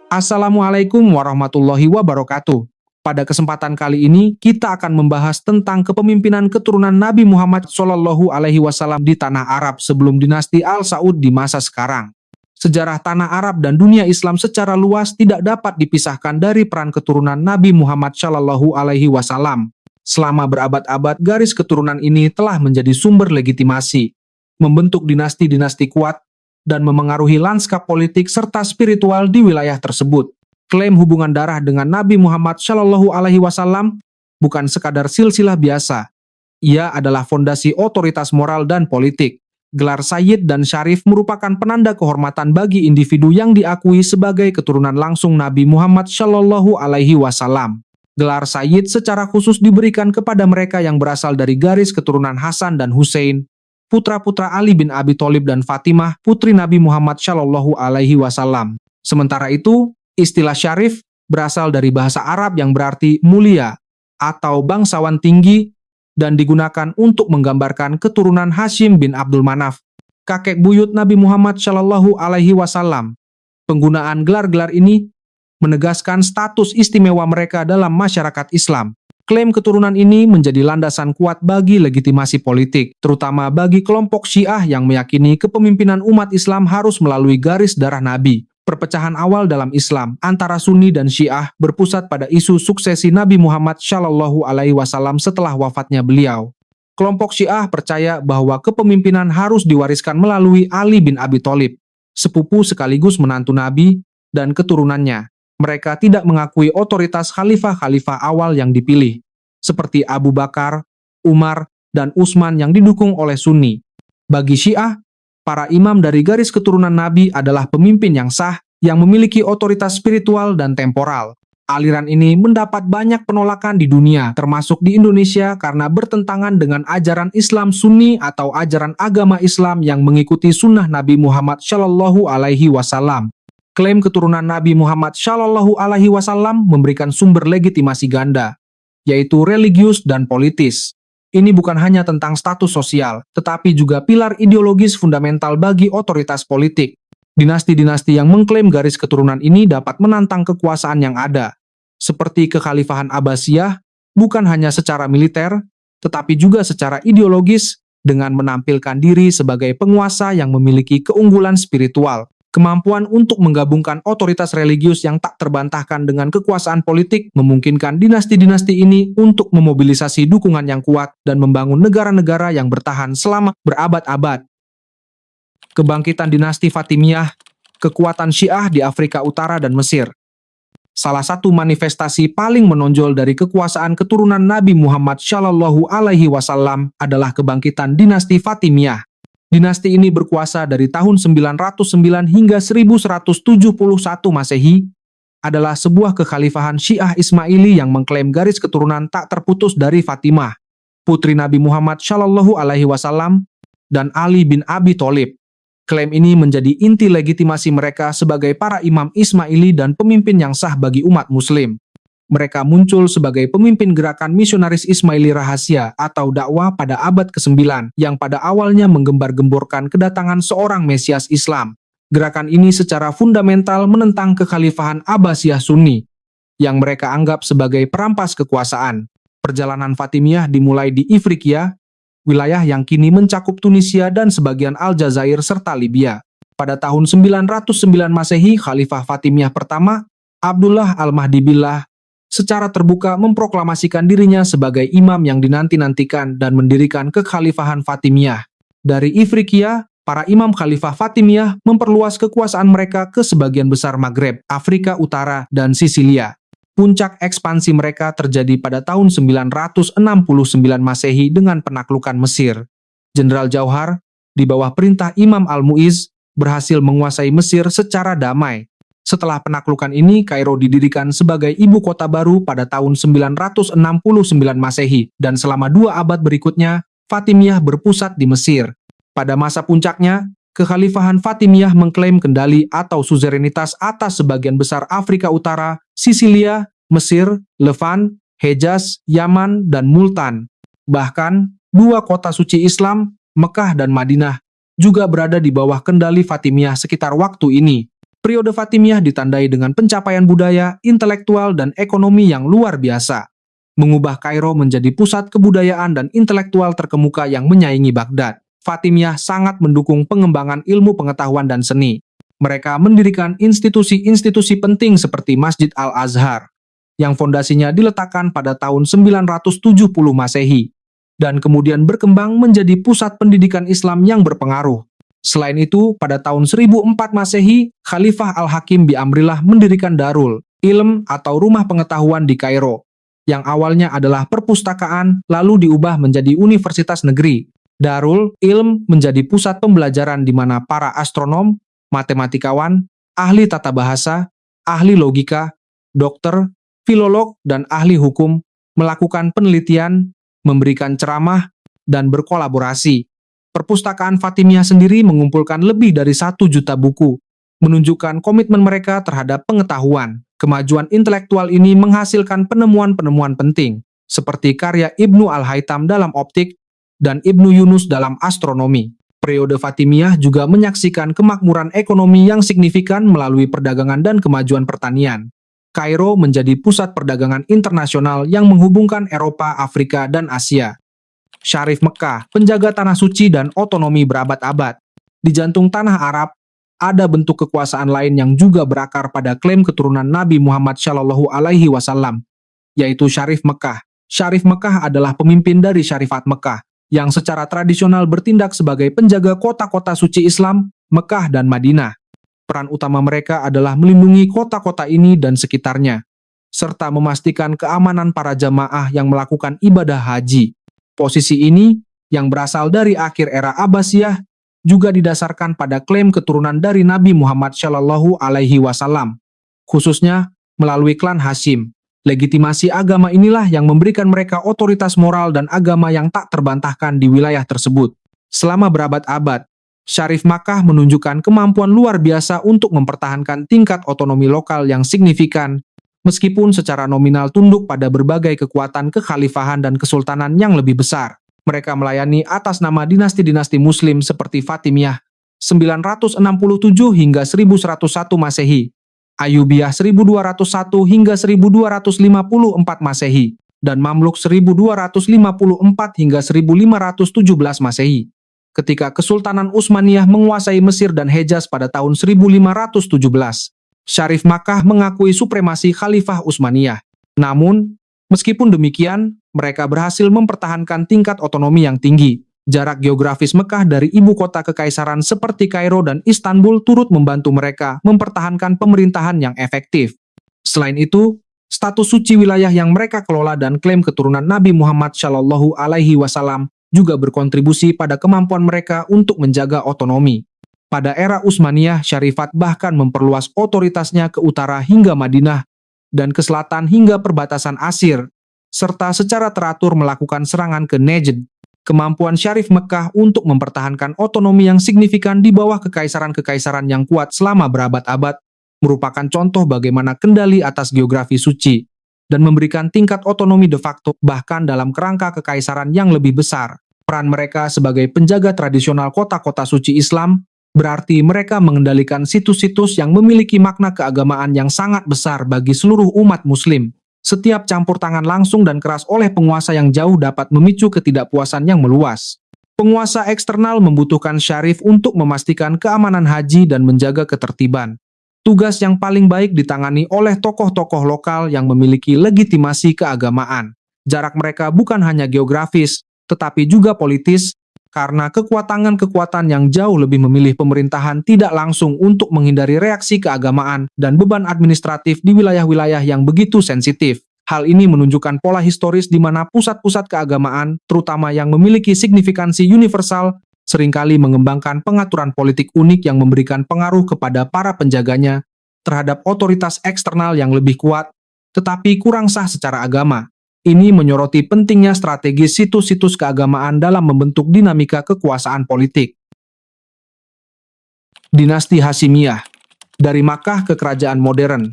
Assalamualaikum warahmatullahi wabarakatuh. Pada kesempatan kali ini, kita akan membahas tentang kepemimpinan keturunan Nabi Muhammad SAW di tanah Arab sebelum dinasti Al Saud di masa sekarang. Sejarah tanah Arab dan dunia Islam secara luas tidak dapat dipisahkan dari peran keturunan Nabi Muhammad SAW. Selama berabad-abad, garis keturunan ini telah menjadi sumber legitimasi, membentuk dinasti-dinasti kuat, dan memengaruhi lanskap politik serta spiritual di wilayah tersebut. Klaim hubungan darah dengan Nabi Muhammad SAW bukan sekadar silsilah biasa. Ia adalah fondasi otoritas moral dan politik. Gelar Sayyid dan Syarif merupakan penanda kehormatan bagi individu yang diakui sebagai keturunan langsung Nabi Muhammad SAW. Gelar Sayyid secara khusus diberikan kepada mereka yang berasal dari garis keturunan Hasan dan Hussein, putra-putra Ali bin Abi Thalib dan Fatimah, putri Nabi Muhammad SAW. Sementara itu, istilah syarif berasal dari bahasa Arab yang berarti mulia atau bangsawan tinggi dan digunakan untuk menggambarkan keturunan Hashim bin Abdul Manaf, kakek buyut Nabi Muhammad SAW. Penggunaan gelar-gelar ini menegaskan status istimewa mereka dalam masyarakat Islam. Klaim keturunan ini menjadi landasan kuat bagi legitimasi politik, terutama bagi kelompok Syiah yang meyakini kepemimpinan umat Islam harus melalui garis darah Nabi. Perpecahan awal dalam Islam antara Sunni dan Syiah berpusat pada isu suksesi Nabi Muhammad SAW setelah wafatnya beliau. Kelompok Syiah percaya bahwa kepemimpinan harus diwariskan melalui Ali bin Abi Thalib, sepupu sekaligus menantu Nabi dan keturunannya. Mereka tidak mengakui otoritas khalifah-khalifah awal yang dipilih, seperti Abu Bakar, Umar, dan Utsman yang didukung oleh Sunni. Bagi Syiah, para imam dari garis keturunan Nabi adalah pemimpin yang sah, yang memiliki otoritas spiritual dan temporal. Aliran ini mendapat banyak penolakan di dunia, termasuk di Indonesia karena bertentangan dengan ajaran Islam Sunni atau ajaran agama Islam yang mengikuti sunnah Nabi Muhammad SAW. Klaim keturunan Nabi Muhammad SAW memberikan sumber legitimasi ganda, yaitu religius dan politis. Ini bukan hanya tentang status sosial, tetapi juga pilar ideologis fundamental bagi otoritas politik. Dinasti-dinasti yang mengklaim garis keturunan ini dapat menantang kekuasaan yang ada, seperti kekhalifahan Abbasiyah, bukan hanya secara militer, tetapi juga secara ideologis dengan menampilkan diri sebagai penguasa yang memiliki keunggulan spiritual. Kemampuan untuk menggabungkan otoritas religius yang tak terbantahkan dengan kekuasaan politik memungkinkan dinasti-dinasti ini untuk memobilisasi dukungan yang kuat dan membangun negara-negara yang bertahan selama berabad-abad. Kebangkitan dinasti Fatimiyah, kekuatan Syiah di Afrika Utara dan Mesir. Salah satu manifestasi paling menonjol dari kekuasaan keturunan Nabi Muhammad SAW adalah kebangkitan dinasti Fatimiyah. Dinasti ini berkuasa dari tahun 909 hingga 1171 Masehi, adalah sebuah kekhalifahan Syiah Ismaili yang mengklaim garis keturunan tak terputus dari Fatimah, putri Nabi Muhammad SAW, dan Ali bin Abi Thalib. Klaim ini menjadi inti legitimasi mereka sebagai para imam Ismaili dan pemimpin yang sah bagi umat Muslim. Mereka muncul sebagai pemimpin gerakan misionaris Ismaili rahasia atau dakwah pada abad ke-9 yang pada awalnya menggembar-gemborkan kedatangan seorang Mesias Islam. Gerakan ini secara fundamental menentang kekhalifahan Abbasiyah Sunni yang mereka anggap sebagai perampas kekuasaan. Perjalanan Fatimiyah dimulai di Ifriqiya, wilayah yang kini mencakup Tunisia dan sebagian Aljazair serta Libya. Pada tahun 909 Masehi, Khalifah Fatimiyah pertama, Abdullah Al-Mahdi Billah, secara terbuka memproklamasikan dirinya sebagai imam yang dinanti-nantikan dan mendirikan kekhalifahan Fatimiyah. Dari Ifriqiya, para imam Khalifah Fatimiyah memperluas kekuasaan mereka ke sebagian besar Maghreb, Afrika Utara, dan Sisilia. Puncak ekspansi mereka terjadi pada tahun 969 Masehi dengan penaklukan Mesir. Jenderal Jauhar, di bawah perintah Imam Al-Mu'izz, berhasil menguasai Mesir secara damai. Setelah penaklukan ini, Kairo didirikan sebagai ibu kota baru pada tahun 969 Masehi, dan selama 2 abad berikutnya, Fatimiyah berpusat di Mesir. Pada masa puncaknya, kekhalifahan Fatimiyah mengklaim kendali atau suzerenitas atas sebagian besar Afrika Utara, Sisilia, Mesir, Levant, Hejaz, Yaman, dan Multan. Bahkan, 2 kota suci Islam, Mekah dan Madinah, juga berada di bawah kendali Fatimiyah sekitar waktu ini. Periode Fatimiyah ditandai dengan pencapaian budaya, intelektual, dan ekonomi yang luar biasa, mengubah Kairo menjadi pusat kebudayaan dan intelektual terkemuka yang menyaingi Baghdad. Fatimiyah sangat mendukung pengembangan ilmu pengetahuan dan seni. Mereka mendirikan institusi-institusi penting seperti Masjid Al-Azhar, yang fondasinya diletakkan pada tahun 970 Masehi, dan kemudian berkembang menjadi pusat pendidikan Islam yang berpengaruh. Selain itu, pada tahun 1004 Masehi, Khalifah Al-Hakim Bi'amrillah mendirikan Darul Ilm atau Rumah Pengetahuan di Kairo, yang awalnya adalah perpustakaan lalu diubah menjadi universitas negeri. Darul Ilm menjadi pusat pembelajaran di mana para astronom, matematikawan, ahli tata bahasa, ahli logika, dokter, filolog, dan ahli hukum melakukan penelitian, memberikan ceramah, dan berkolaborasi. Perpustakaan Fatimiyah sendiri mengumpulkan lebih dari 1 juta buku, menunjukkan komitmen mereka terhadap pengetahuan. Kemajuan intelektual ini menghasilkan penemuan-penemuan penting, seperti karya Ibnu Al-Haytham dalam optik dan Ibnu Yunus dalam astronomi. Periode Fatimiyah juga menyaksikan kemakmuran ekonomi yang signifikan melalui perdagangan dan kemajuan pertanian. Kairo menjadi pusat perdagangan internasional yang menghubungkan Eropa, Afrika, dan Asia. Syarif Mekah, penjaga tanah suci dan otonomi berabad-abad. Di jantung tanah Arab, ada bentuk kekuasaan lain yang juga berakar pada klaim keturunan Nabi Muhammad Shallallahu Alaihi Wasallam, yaitu Syarif Mekah. Syarif Mekah adalah pemimpin dari Syarifat Mekah, yang secara tradisional bertindak sebagai penjaga kota-kota suci Islam, Mekah dan Madinah. Peran utama mereka adalah melindungi kota-kota ini dan sekitarnya, serta memastikan keamanan para jamaah yang melakukan ibadah haji. Posisi ini, yang berasal dari akhir era Abbasiyah, juga didasarkan pada klaim keturunan dari Nabi Muhammad Shallallahu Alaihi Wasallam, khususnya melalui klan Hashim. Legitimasi agama inilah yang memberikan mereka otoritas moral dan agama yang tak terbantahkan di wilayah tersebut. Selama berabad-abad, Syarif Makkah menunjukkan kemampuan luar biasa untuk mempertahankan tingkat otonomi lokal yang signifikan, meskipun secara nominal tunduk pada berbagai kekuatan kekhalifahan dan kesultanan yang lebih besar. Mereka melayani atas nama dinasti-dinasti Muslim seperti Fatimiyah 967 hingga 1101 Masehi, Ayyubiyah 1201 hingga 1254 Masehi, dan Mamluk 1254 hingga 1517 Masehi. Ketika Kesultanan Utsmaniyah menguasai Mesir dan Hejaz pada tahun 1517, Syarif Makkah mengakui supremasi Khalifah Utsmaniyah. Namun, meskipun demikian, mereka berhasil mempertahankan tingkat otonomi yang tinggi. Jarak geografis Mekah dari ibu kota kekaisaran seperti Kairo dan Istanbul turut membantu mereka mempertahankan pemerintahan yang efektif. Selain itu, status suci wilayah yang mereka kelola dan klaim keturunan Nabi Muhammad Shallallahu Alaihi Wasallam juga berkontribusi pada kemampuan mereka untuk menjaga otonomi. Pada era Utsmaniyah, Syarifat bahkan memperluas otoritasnya ke utara hingga Madinah dan ke selatan hingga perbatasan Asir, serta secara teratur melakukan serangan ke Najd. Kemampuan Syarif Mekah untuk mempertahankan otonomi yang signifikan di bawah kekaisaran-kekaisaran yang kuat selama berabad-abad merupakan contoh bagaimana kendali atas geografi suci dan memberikan tingkat otonomi de facto bahkan dalam kerangka kekaisaran yang lebih besar. Peran mereka sebagai penjaga tradisional kota-kota suci Islam berarti mereka mengendalikan situs-situs yang memiliki makna keagamaan yang sangat besar bagi seluruh umat muslim. Setiap campur tangan langsung dan keras oleh penguasa yang jauh dapat memicu ketidakpuasan yang meluas. Penguasa eksternal membutuhkan Syarif untuk memastikan keamanan haji dan menjaga ketertiban. Tugas yang paling baik ditangani oleh tokoh-tokoh lokal yang memiliki legitimasi keagamaan. Jarak mereka bukan hanya geografis, tetapi juga politis, karena kekuatan yang jauh lebih memilih pemerintahan tidak langsung untuk menghindari reaksi keagamaan dan beban administratif di wilayah-wilayah yang begitu sensitif. Hal ini menunjukkan pola historis di mana pusat-pusat keagamaan, terutama yang memiliki signifikansi universal, seringkali mengembangkan pengaturan politik unik yang memberikan pengaruh kepada para penjaganya terhadap otoritas eksternal yang lebih kuat, tetapi kurang sah secara agama. Ini menyoroti pentingnya strategi situs-situs keagamaan dalam membentuk dinamika kekuasaan politik. Dinasti Hashimiyah. Dari Makkah ke kerajaan modern.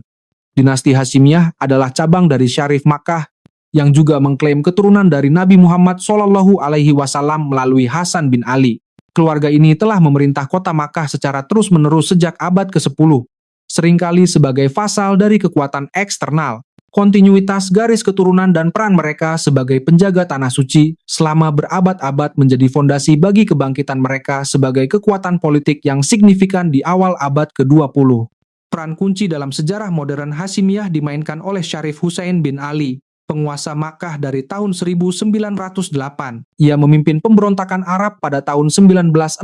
Dinasti Hashimiyah adalah cabang dari Syarif Makkah yang juga mengklaim keturunan dari Nabi Muhammad Shallallahu Alaihi Wasallam melalui Hasan bin Ali. Keluarga ini telah memerintah kota Makkah secara terus-menerus sejak abad ke-10, seringkali sebagai fasal dari kekuatan eksternal. Kontinuitas garis keturunan dan peran mereka sebagai penjaga tanah suci selama berabad-abad menjadi fondasi bagi kebangkitan mereka sebagai kekuatan politik yang signifikan di awal abad ke-20. Peran kunci dalam sejarah modern Hasyimiyah dimainkan oleh Syarif Husain bin Ali, penguasa Makkah dari tahun 1908. Ia memimpin pemberontakan Arab pada tahun 1916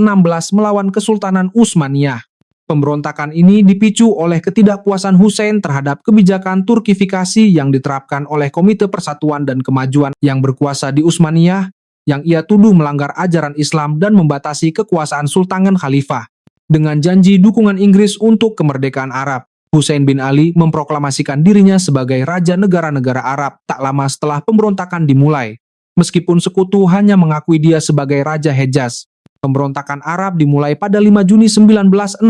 melawan Kesultanan Utsmaniyah. Pemberontakan ini dipicu oleh ketidakpuasan Husain terhadap kebijakan Turkifikasi yang diterapkan oleh Komite Persatuan dan Kemajuan yang berkuasa di Utsmaniyah, yang ia tuduh melanggar ajaran Islam dan membatasi kekuasaan Sultan Khalifah. Dengan janji dukungan Inggris untuk kemerdekaan Arab, Husain bin Ali memproklamasikan dirinya sebagai Raja Negara-Negara Arab tak lama setelah pemberontakan dimulai. Meskipun sekutu hanya mengakui dia sebagai Raja Hejaz, pemberontakan Arab dimulai pada 5 Juni 1916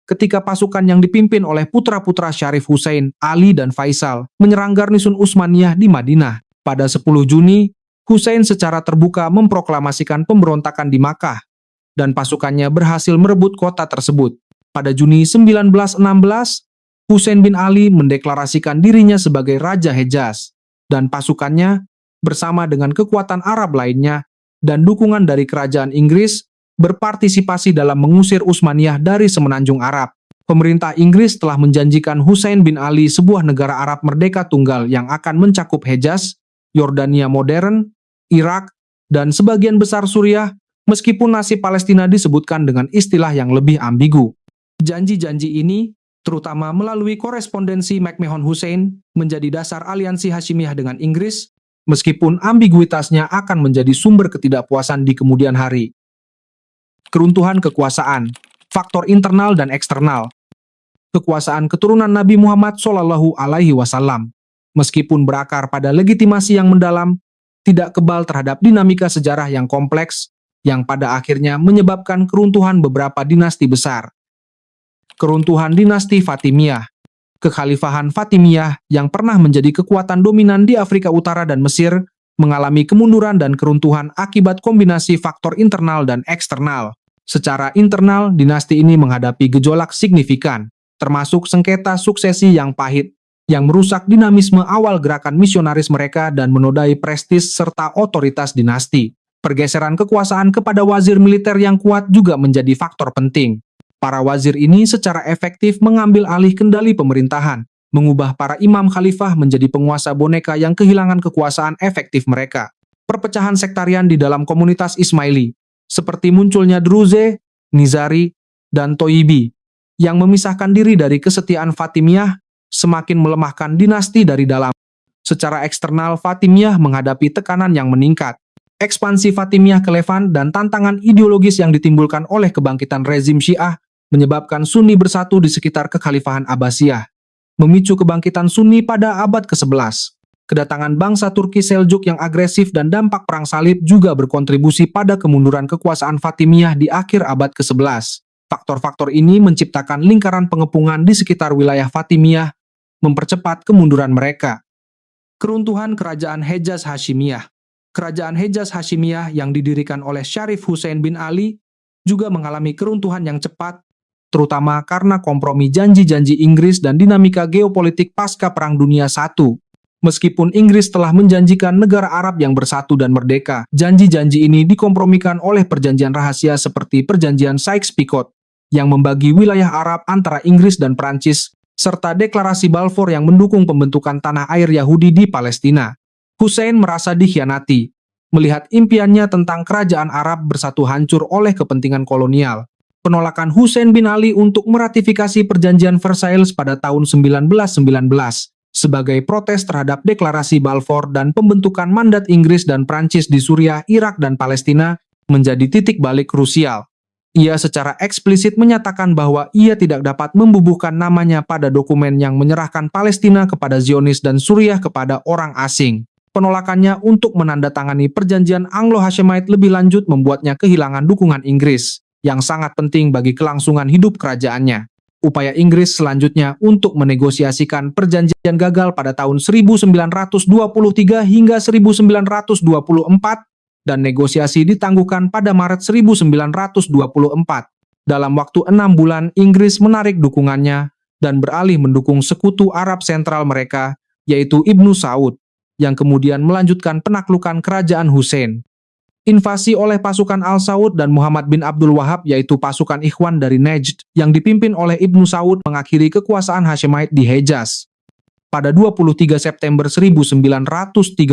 ketika pasukan yang dipimpin oleh putra-putra Syarif Husain, Ali dan Faisal menyerang garnison Utsmaniyah di Madinah. Pada 10 Juni, Husain secara terbuka memproklamasikan pemberontakan di Makkah dan pasukannya berhasil merebut kota tersebut. Pada Juni 1916, Husain bin Ali mendeklarasikan dirinya sebagai Raja Hejaz dan pasukannya bersama dengan kekuatan Arab lainnya dan dukungan dari kerajaan Inggris berpartisipasi dalam mengusir Utsmaniyah dari semenanjung Arab. Pemerintah Inggris telah menjanjikan Husain bin Ali sebuah negara Arab merdeka tunggal yang akan mencakup Hejaz, Yordania modern, Irak, dan sebagian besar Suriah, meskipun nasib Palestina disebutkan dengan istilah yang lebih ambigu. Janji-janji ini, terutama melalui korespondensi McMahon Hussein, menjadi dasar aliansi Hasyimiyah dengan Inggris, meskipun ambiguitasnya akan menjadi sumber ketidakpuasan di kemudian hari. Keruntuhan kekuasaan, faktor internal dan eksternal. Kekuasaan keturunan Nabi Muhammad SAW, meskipun berakar pada legitimasi yang mendalam, tidak kebal terhadap dinamika sejarah yang kompleks, yang pada akhirnya menyebabkan keruntuhan beberapa dinasti besar. Keruntuhan dinasti Fatimiyah. Kekhalifahan Fatimiyah yang pernah menjadi kekuatan dominan di Afrika Utara dan Mesir mengalami kemunduran dan keruntuhan akibat kombinasi faktor internal dan eksternal. Secara internal, dinasti ini menghadapi gejolak signifikan, termasuk sengketa suksesi yang pahit, yang merusak dinamisme awal gerakan misionaris mereka dan menodai prestis serta otoritas dinasti. Pergeseran kekuasaan kepada wazir militer yang kuat juga menjadi faktor penting. Para wazir ini secara efektif mengambil alih kendali pemerintahan, mengubah para imam khalifah menjadi penguasa boneka yang kehilangan kekuasaan efektif mereka. Perpecahan sektarian di dalam komunitas Ismaili, seperti munculnya Druze, Nizari, dan Toyibi, yang memisahkan diri dari kesetiaan Fatimiyah, semakin melemahkan dinasti dari dalam. Secara eksternal, Fatimiyah menghadapi tekanan yang meningkat. Ekspansi Fatimiyah ke Levant dan tantangan ideologis yang ditimbulkan oleh kebangkitan rezim Syiah menyebabkan Sunni bersatu di sekitar kekhalifahan Abbasiyah, memicu kebangkitan Sunni pada abad ke-11. Kedatangan bangsa Turki Seljuk yang agresif dan dampak perang salib juga berkontribusi pada kemunduran kekuasaan Fatimiyah di akhir abad ke-11. Faktor-faktor ini menciptakan lingkaran pengepungan di sekitar wilayah Fatimiyah, mempercepat kemunduran mereka. Keruntuhan Kerajaan Hejaz Hasyimiyah. Kerajaan Hejaz Hasyimiyah yang didirikan oleh Syarif Husain bin Ali juga mengalami keruntuhan yang cepat, terutama karena kompromi janji-janji Inggris dan dinamika geopolitik pasca Perang Dunia I. Meskipun Inggris telah menjanjikan negara Arab yang bersatu dan merdeka, janji-janji ini dikompromikan oleh perjanjian rahasia seperti Perjanjian Sykes-Picot, yang membagi wilayah Arab antara Inggris dan Prancis, serta Deklarasi Balfour yang mendukung pembentukan tanah air Yahudi di Palestina. Husain merasa dikhianati, melihat impiannya tentang kerajaan Arab bersatu hancur oleh kepentingan kolonial. Penolakan Husain bin Ali untuk meratifikasi Perjanjian Versailles pada tahun 1919 sebagai protes terhadap Deklarasi Balfour dan pembentukan mandat Inggris dan Prancis di Suriah, Irak, dan Palestina menjadi titik balik krusial. Ia secara eksplisit menyatakan bahwa ia tidak dapat membubuhkan namanya pada dokumen yang menyerahkan Palestina kepada Zionis dan Suriah kepada orang asing. Penolakannya untuk menandatangani Perjanjian Anglo-Hashemite lebih lanjut membuatnya kehilangan dukungan Inggris, yang sangat penting bagi kelangsungan hidup kerajaannya. Upaya Inggris selanjutnya untuk menegosiasikan perjanjian gagal pada tahun 1923 hingga 1924, dan negosiasi ditangguhkan pada Maret 1924. Dalam waktu 6 bulan, Inggris menarik dukungannya dan beralih mendukung sekutu Arab sentral mereka, yaitu Ibnu Saud, yang kemudian melanjutkan penaklukan kerajaan Hussein. Invasi oleh pasukan Al-Saud dan Muhammad bin Abdul Wahab, yaitu pasukan Ikhwan dari Najd yang dipimpin oleh Ibnu Saud, mengakhiri kekuasaan Hashemite di Hejaz. Pada 23 September 1932,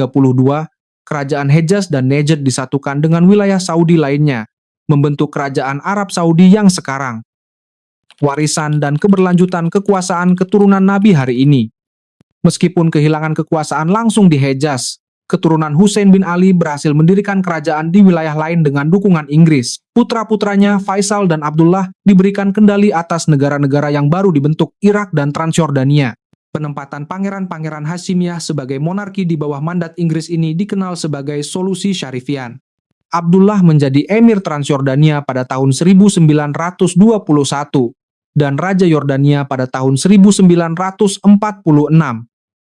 kerajaan Hejaz dan Najd disatukan dengan wilayah Saudi lainnya, membentuk kerajaan Arab Saudi yang sekarang. Warisan dan keberlanjutan kekuasaan keturunan Nabi hari ini. Meskipun kehilangan kekuasaan langsung di Hejaz, keturunan Hussein bin Ali berhasil mendirikan kerajaan di wilayah lain dengan dukungan Inggris. Putra-putranya Faisal dan Abdullah diberikan kendali atas negara-negara yang baru dibentuk, Irak dan Transjordania. Penempatan pangeran-pangeran Hashimiyah sebagai monarki di bawah mandat Inggris ini dikenal sebagai solusi Syarifian. Abdullah menjadi emir Transjordania pada tahun 1921 dan Raja Yordania pada tahun 1946.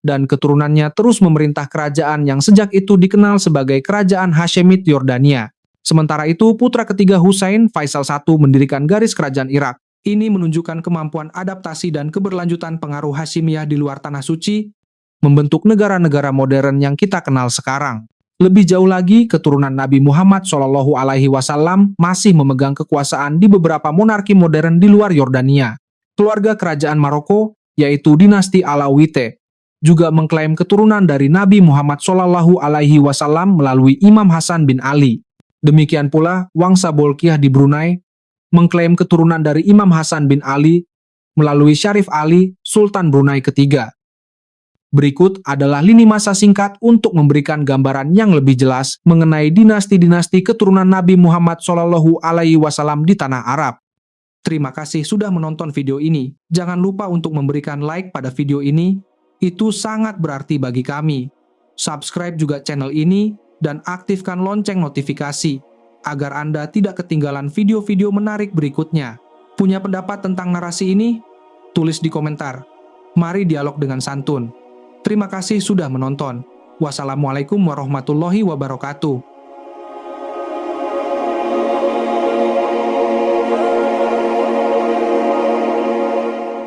Dan keturunannya terus memerintah kerajaan yang sejak itu dikenal sebagai Kerajaan Hashemite Yordania. Sementara itu, putra ketiga Husain, Faisal I, mendirikan garis kerajaan Irak. Ini menunjukkan kemampuan adaptasi dan keberlanjutan pengaruh Hashimiyah di luar Tanah Suci, membentuk negara-negara modern yang kita kenal sekarang. Lebih jauh lagi, keturunan Nabi Muhammad SAW masih memegang kekuasaan di beberapa monarki modern di luar Yordania. Keluarga kerajaan Maroko, yaitu dinasti Alawite, juga mengklaim keturunan dari Nabi Muhammad SAW melalui Imam Hasan bin Ali. Demikian pula Wangsa Bolkiah di Brunei mengklaim keturunan dari Imam Hasan bin Ali melalui Syarif Ali, Sultan Brunei ketiga. Berikut adalah lini masa singkat untuk memberikan gambaran yang lebih jelas mengenai dinasti-dinasti keturunan Nabi Muhammad SAW di tanah Arab. Terima kasih sudah menonton video ini. Jangan lupa untuk memberikan like pada video ini. Itu sangat berarti bagi kami. Subscribe juga channel ini dan aktifkan lonceng notifikasi agar Anda tidak ketinggalan video-video menarik berikutnya. Punya pendapat tentang narasi ini? Tulis di komentar. Mari dialog dengan santun. Terima kasih sudah menonton. Wassalamualaikum warahmatullahi wabarakatuh.